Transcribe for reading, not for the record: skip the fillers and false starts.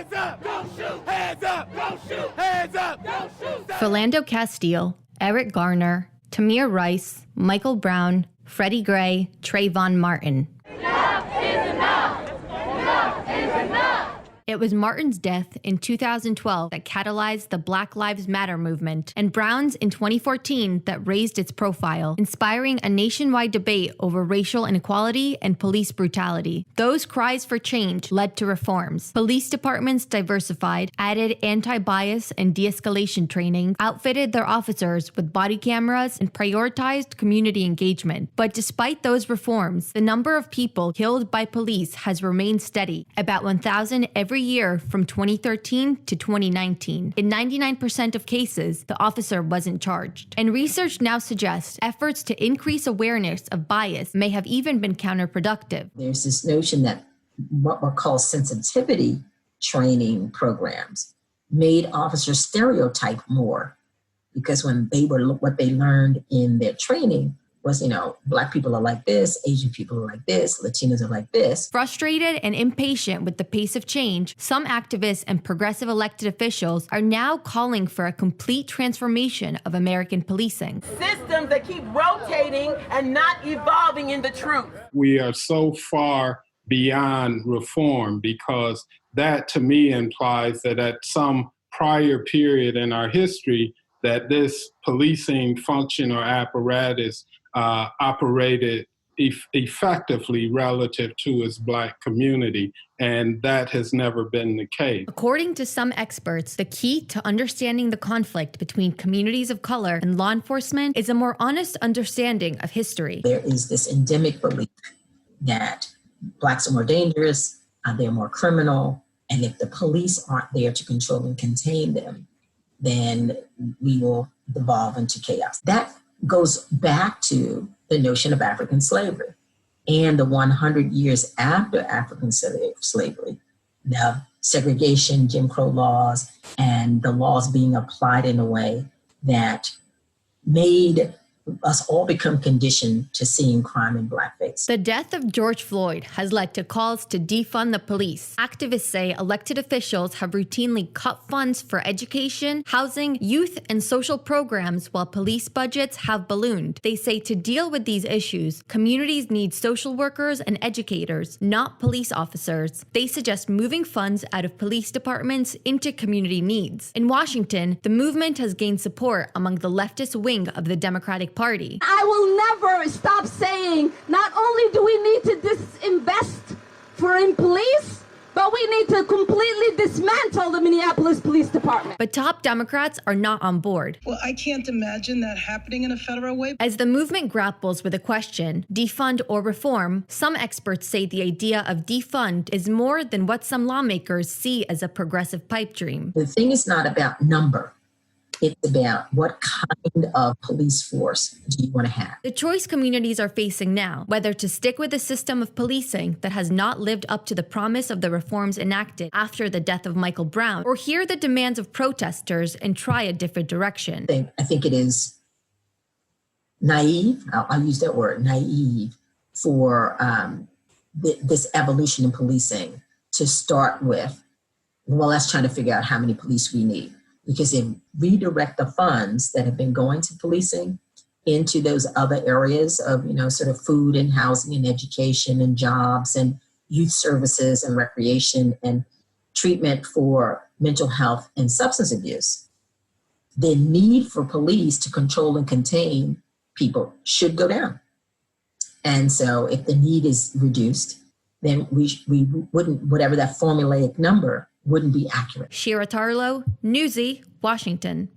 Hands up! Don't shoot! Hands up! Don't shoot! Hands up! Don't shoot! Philando Castile, Eric Garner, Tamir Rice, Michael Brown, Freddie Gray, Trayvon Martin. Enough is enough! Enough is enough! It was Martin's death in 2012 that catalyzed the Black Lives Matter movement, and Brown's in 2014 that raised its profile, inspiring a nationwide debate over racial inequality and police brutality. Those cries for change led to reforms. Police departments diversified, added anti-bias and de-escalation training, outfitted their officers with body cameras, and prioritized community engagement. But despite those reforms, the number of people killed by police has remained steady, about 1,000 every year from 2013 to 2019. In 99% of cases, the officer wasn't charged. And research now suggests efforts to increase awareness of bias may have even been counterproductive. There's this notion that what were called sensitivity training programs made officers stereotype more, because when what they learned in their training was, Black people are like this, Asian people are like this, Latinos are like this. Frustrated and impatient with the pace of change, some activists and progressive elected officials are now calling for a complete transformation of American policing. Systems that keep rotating and not evolving in the truth. We are so far beyond reform, because that to me implies that at some prior period in our history that this policing function or apparatus operated effectively relative to its Black community, and that has never been the case. According to some experts, the key to understanding the conflict between communities of color and law enforcement is a more honest understanding of history. There is this endemic belief that Blacks are more dangerous, they're more criminal, and if the police aren't there to control and contain them, then we will devolve into chaos. That goes back to the notion of African slavery and the 100 years after African slavery, the segregation, Jim Crow laws, and the laws being applied in a way that made us all become conditioned to seeing crime in blackface. The death of George Floyd has led to calls to defund the police. Activists say elected officials have routinely cut funds for education, housing, youth, and social programs while police budgets have ballooned. They say to deal with these issues, communities need social workers and educators, not police officers. They suggest moving funds out of police departments into community needs. In Washington, the movement has gained support among the leftist wing of the Democratic Party. I will never stop saying not only do we need to disinvest in police, but we need to completely dismantle the Minneapolis Police Department. But top Democrats are not on board. Well, I can't imagine that happening in a federal way. As the movement grapples with the question, defund or reform, some experts say the idea of defund is more than what some lawmakers see as a progressive pipe dream. The thing is not about number. It's about what kind of police force do you want to have. The choice communities are facing now, whether to stick with a system of policing that has not lived up to the promise of the reforms enacted after the death of Michael Brown, or hear the demands of protesters and try a different direction. I think it is naive, I'll use that word, naive, for this evolution in policing to start with, well, let's try to figure out how many police we need. Because if we redirect the funds that have been going to policing into those other areas of, sort of food and housing and education and jobs and youth services and recreation and treatment for mental health and substance abuse, the need for police to control and contain people should go down. And so if the need is reduced, then we wouldn't, whatever that formulaic number wouldn't be accurate. Shira Tarlow, Newsy, Washington.